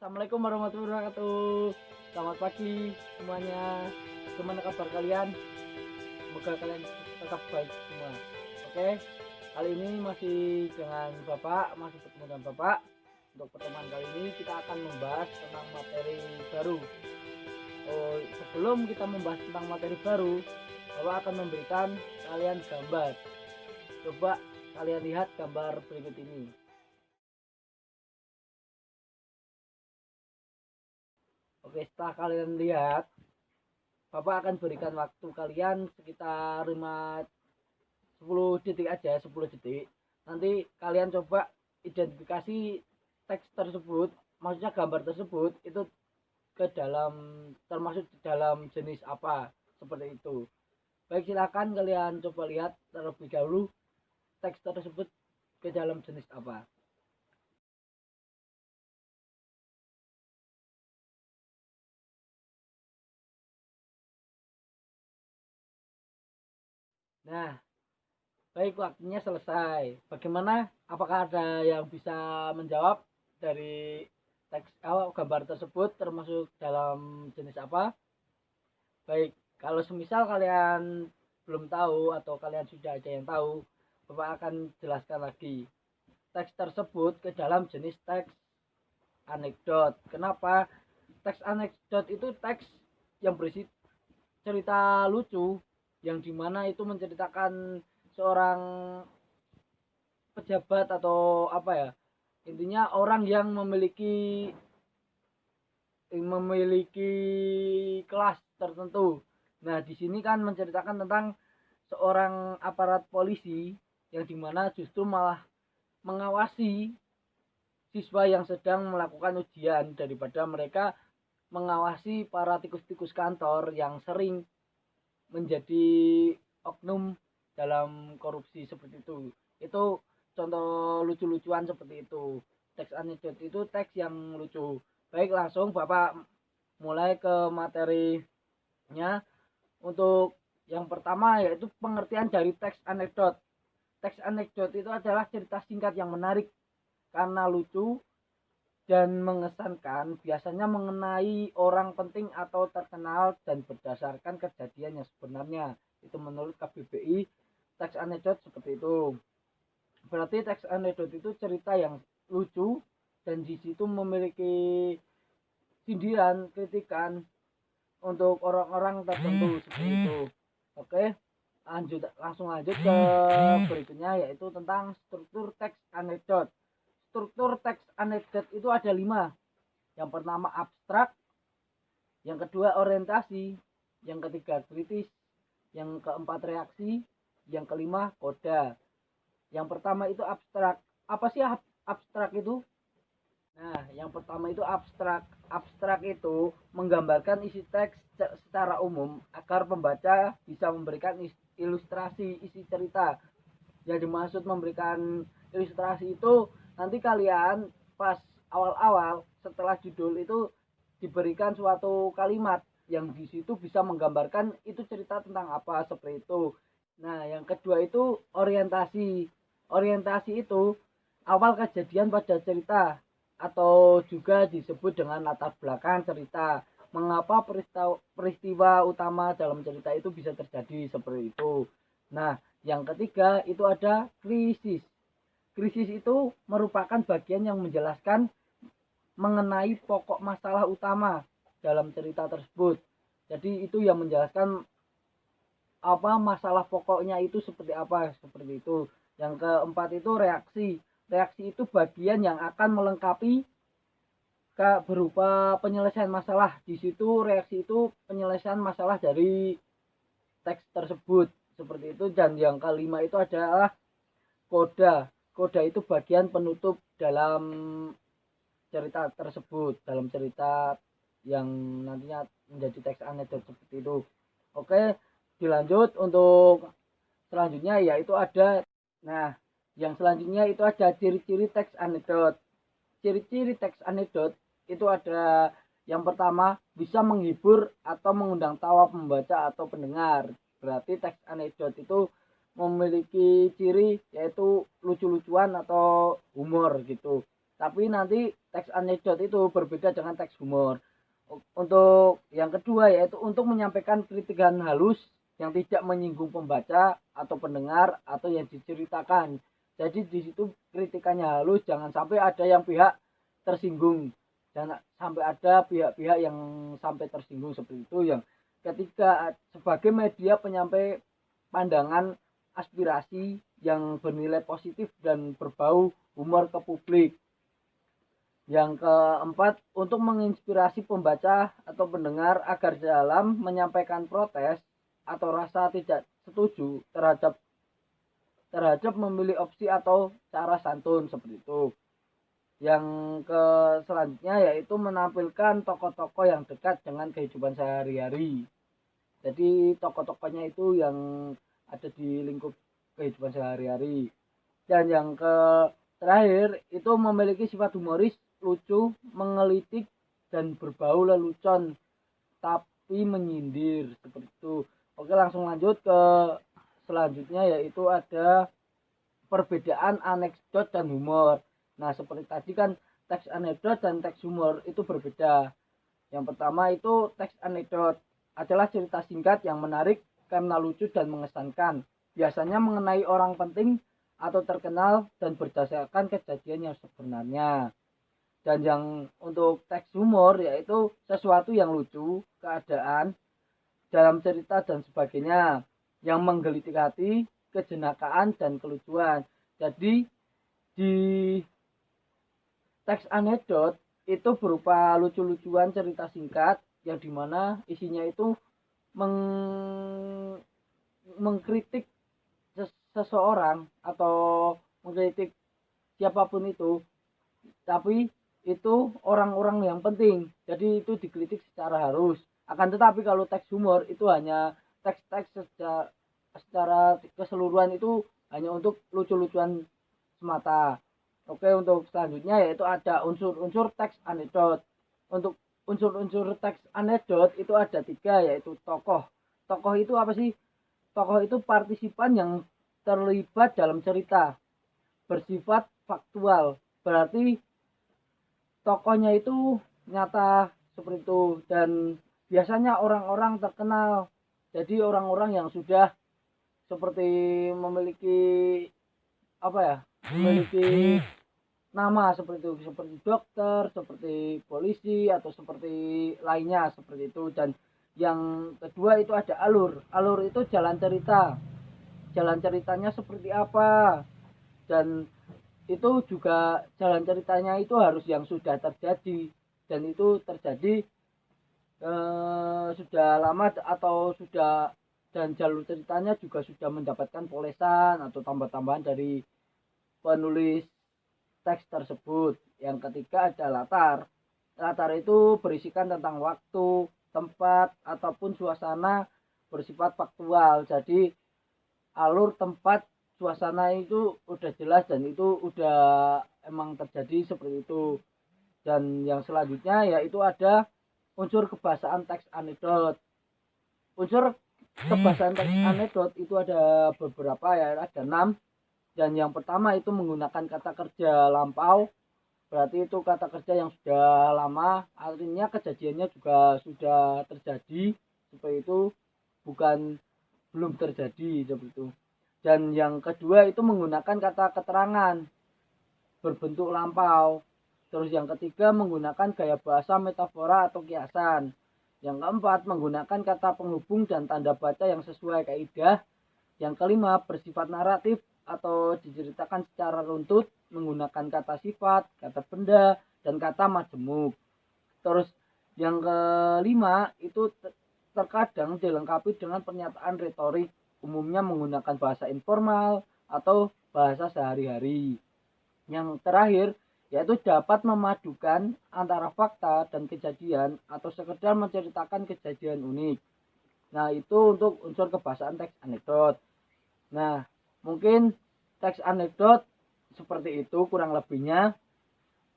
Assalamualaikum warahmatullahi wabarakatuh. Selamat pagi semuanya. Gimana kabar kalian? Semoga kalian tetap baik semua. Oke, kali ini masih dengan Bapak, masih bertemu dengan Bapak. Untuk pertemuan kali ini kita akan membahas tentang materi baru. Sebelum kita membahas tentang materi baru, Bapak akan memberikan kalian gambar. Coba kalian lihat gambar berikut ini. Oke, setelah kalian lihat, Bapak akan berikan waktu kalian sekitar 10 detik aja, 10 detik. Nanti kalian coba identifikasi teks tersebut, maksudnya gambar tersebut itu ke dalam, termasuk dalam jenis apa, seperti itu. Baik, silakan kalian coba lihat terlebih dahulu teks tersebut ke dalam jenis apa. Nah, baik, waktunya selesai. Bagaimana? Apakah ada yang bisa menjawab dari teks gambar tersebut termasuk dalam jenis apa? Baik, kalau semisal kalian belum tahu atau kalian sudah ada yang tahu, Bapak akan jelaskan lagi. Teks tersebut ke dalam jenis teks anekdot. Kenapa? Teks anekdot itu teks yang berisi cerita lucu, yang dimana itu menceritakan seorang pejabat atau apa ya, intinya orang yang memiliki kelas tertentu. Nah, di sini kan menceritakan tentang seorang aparat polisi yang dimana justru malah mengawasi siswa yang sedang melakukan ujian daripada mereka mengawasi para tikus-tikus kantor yang sering menjadi oknum dalam korupsi seperti itu. Itu contoh lucu-lucuan seperti itu. Teks anekdot itu teks yang lucu. Baik, langsung Bapak mulai ke materinya. Untuk yang pertama yaitu pengertian dari teks anekdot. Teks anekdot itu adalah cerita singkat yang menarik karena lucu dan mengesankan, biasanya mengenai orang penting atau terkenal dan berdasarkan kejadian yang sebenarnya. Itu menurut KBBI, teks anekdot seperti itu. Berarti teks anekdot itu cerita yang lucu dan di situ memiliki sindiran, kritikan untuk orang-orang tertentu seperti itu. Oke, langsung lanjut ke berikutnya, yaitu tentang struktur teks anekdot. Struktur teks anekdot itu ada 5. Yang pertama abstrak, yang kedua orientasi, yang ketiga kritis, yang keempat reaksi, yang kelima koda. Yang pertama itu abstrak. Apa sih abstrak itu? Nah, yang pertama itu abstrak. Abstrak itu menggambarkan isi teks secara umum agar pembaca bisa memberikan ilustrasi isi cerita. Yang dimaksud memberikan ilustrasi itu nanti kalian pas awal-awal setelah judul itu diberikan suatu kalimat yang di situ bisa menggambarkan itu cerita tentang apa, seperti itu. Nah, yang kedua itu orientasi. Orientasi itu awal kejadian pada cerita atau juga disebut dengan latar belakang cerita. Mengapa peristiwa utama dalam cerita itu bisa terjadi seperti itu. Nah, yang ketiga itu ada krisis. Krisis itu merupakan bagian yang menjelaskan mengenai pokok masalah utama dalam cerita tersebut. Jadi itu yang menjelaskan apa masalah pokoknya itu seperti apa, seperti itu. Yang keempat itu reaksi. Reaksi itu bagian yang akan melengkapi berupa penyelesaian masalah. Di situ reaksi itu penyelesaian masalah dari teks tersebut seperti itu. Dan yang kelima itu adalah koda. Koda itu bagian penutup dalam cerita tersebut, dalam cerita yang nantinya menjadi teks anekdot seperti itu. Oke, dilanjut untuk selanjutnya yaitu ada, nah, yang selanjutnya itu ada ciri-ciri teks anekdot. Ciri-ciri teks anekdot itu ada yang pertama, bisa menghibur atau mengundang tawa pembaca atau pendengar. Berarti teks anekdot itu memiliki ciri yaitu lucu-lucuan atau humor gitu. Tapi nanti teks anekdot itu berbeda dengan teks humor. Untuk yang kedua yaitu untuk menyampaikan kritikan halus yang tidak menyinggung pembaca atau pendengar atau yang diceritakan. Jadi di situ kritikannya halus, jangan sampai ada yang pihak tersinggung, jangan sampai ada pihak-pihak yang sampai tersinggung seperti itu. Yang ketiga, sebagai media penyampai pandangan aspirasi yang bernilai positif dan berbau humor ke publik. Yang keempat, untuk menginspirasi pembaca atau pendengar agar dalam menyampaikan protes atau rasa tidak setuju terhadap memilih opsi atau cara santun seperti itu. Yang ke selanjutnya yaitu menampilkan tokoh-tokoh yang dekat dengan kehidupan sehari-hari. Jadi tokoh-tokohnya itu yang ada di lingkup kehidupan sehari-hari. Dan yang ke terakhir itu memiliki sifat humoris, lucu, menggelitik, dan berbau lelucon tapi menyindir seperti itu. Oke, langsung lanjut ke selanjutnya yaitu ada perbedaan anekdot dan humor. Nah, seperti tadi kan teks anekdot dan teks humor itu berbeda. Yang pertama itu teks anekdot adalah cerita singkat yang menarik karena lucu dan mengesankan. Biasanya mengenai orang penting atau terkenal dan berdasarkan kejadian yang sebenarnya. Dan yang untuk teks humor yaitu sesuatu yang lucu, keadaan, dalam cerita dan sebagainya yang menggelitik hati, kejenakaan dan kelucuan. Jadi di teks anekdot itu berupa lucu-lucuan cerita singkat yang dimana isinya itu mengkritik seseorang atau mengkritik siapapun itu, tapi itu orang-orang yang penting, jadi itu dikritik secara harus. Akan tetapi kalau teks humor itu hanya teks-teks secara keseluruhan itu hanya untuk lucu-lucuan semata. Oke, untuk selanjutnya yaitu ada unsur-unsur teks anekdot. Untuk unsur-unsur teks anekdot itu ada 3, yaitu tokoh. Tokoh itu apa sih? Tokoh itu partisipan yang terlibat dalam cerita, bersifat faktual, berarti tokohnya itu nyata seperti itu, dan biasanya orang-orang terkenal, jadi orang-orang yang sudah seperti memiliki apa ya, memiliki nama seperti itu, seperti dokter, seperti polisi, atau seperti lainnya seperti itu. Dan yang kedua itu ada alur itu jalan ceritanya seperti apa, dan itu juga jalan ceritanya itu harus yang sudah terjadi, dan itu terjadi sudah lama atau sudah, dan jalur ceritanya juga sudah mendapatkan polesan atau tambah-tambahan dari penulis teks tersebut. Yang ketiga ada latar itu berisikan tentang waktu, tempat, ataupun suasana, bersifat faktual. Jadi alur, tempat, suasana itu udah jelas dan itu udah emang terjadi seperti itu. Dan yang selanjutnya yaitu ada unsur kebahasaan teks anekdot. Unsur kebahasaan teks anekdot itu ada beberapa ya, ada 6. Dan yang pertama itu menggunakan kata kerja lampau, berarti itu kata kerja yang sudah lama, artinya kejadiannya juga sudah terjadi seperti itu, bukan belum terjadi seperti itu. Dan yang kedua itu menggunakan kata keterangan berbentuk lampau. Terus yang ketiga menggunakan gaya bahasa metafora atau kiasan. Yang keempat menggunakan kata penghubung dan tanda baca yang sesuai kaidah. Yang kelima bersifat naratif atau diceritakan secara runtut menggunakan kata sifat, kata benda, dan kata majemuk. Terus yang kelima itu terkadang dilengkapi dengan pernyataan retorik, umumnya menggunakan bahasa informal atau bahasa sehari-hari. Yang terakhir yaitu dapat memadukan antara fakta dan kejadian atau sekedar menceritakan kejadian unik. Nah, itu untuk unsur kebahasaan teks anekdot. Nah, mungkin teks anekdot seperti itu kurang lebihnya.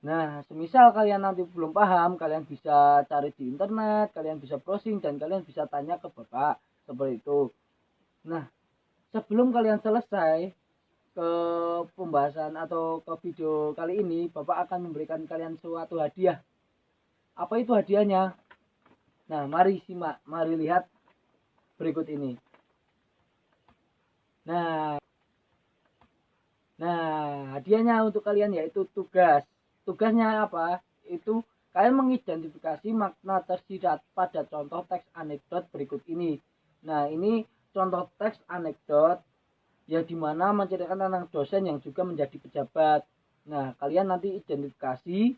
Nah, semisal kalian nanti belum paham, kalian bisa cari di internet, kalian bisa browsing, dan kalian bisa tanya ke bapak seperti itu. Nah, sebelum kalian selesai, ke pembahasan atau ke video kali ini, Bapak akan memberikan kalian suatu hadiah. Apa itu hadiahnya? Nah, mari simak, mari lihat berikut ini. Nah, hadiahnya untuk kalian yaitu tugas. Tugasnya apa? Itu kalian mengidentifikasi makna tersirat pada contoh teks anekdot berikut ini. Nah, ini contoh teks anekdot ya dimana menceritakan tentang dosen yang juga menjadi pejabat. Nah, kalian nanti identifikasi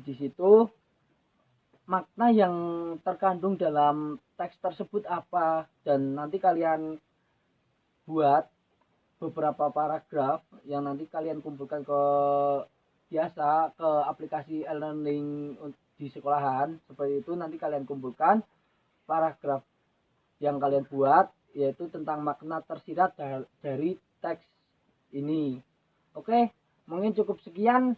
di situ makna yang terkandung dalam teks tersebut apa, dan nanti kalian buat beberapa paragraf yang nanti kalian kumpulkan ke aplikasi e-learning di sekolahan seperti itu. Nanti kalian kumpulkan paragraf yang kalian buat yaitu tentang makna tersirat dari teks ini. Oke, mungkin cukup sekian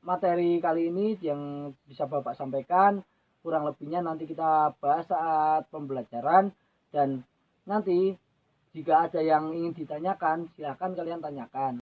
materi kali ini yang bisa Bapak sampaikan. Kurang lebihnya nanti kita bahas saat pembelajaran, dan nanti jika ada yang ingin ditanyakan silahkan kalian tanyakan.